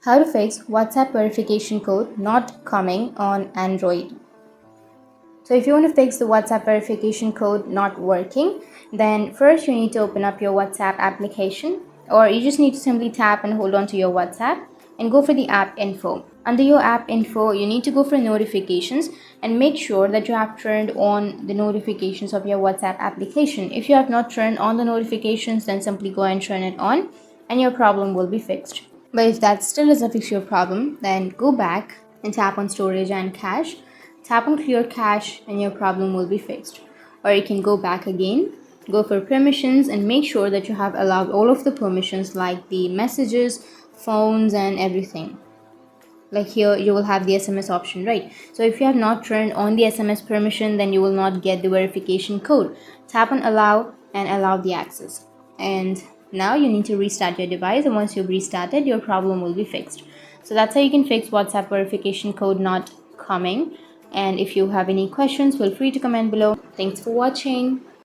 How to fix WhatsApp verification code not coming on Android. So if you want to fix the WhatsApp verification code not working, then first you need to open up your WhatsApp application, or you just need to simply tap and hold on to your WhatsApp and go for the app info. Under your app info, you need to go for notifications and make sure that you have turned on the notifications of your WhatsApp application. If you have not turned on the notifications, then simply go and turn it on and your problem will be fixed. But if that still doesn't fix your problem, then go back and tap on storage and cache. Tap on clear cache and your problem will be fixed. Or you can go back again, go for permissions and make sure that you have allowed all of the permissions like the messages, phones and everything. Like here you will have the SMS option, right? So if you have not turned on the SMS permission, then you will not get the verification code. Tap on allow and allow the access. And now you need to restart your device, and once you've restarted, your problem will be fixed. So that's how you can fix WhatsApp verification code not coming. And if you have any questions, feel free to comment below. Thanks for watching.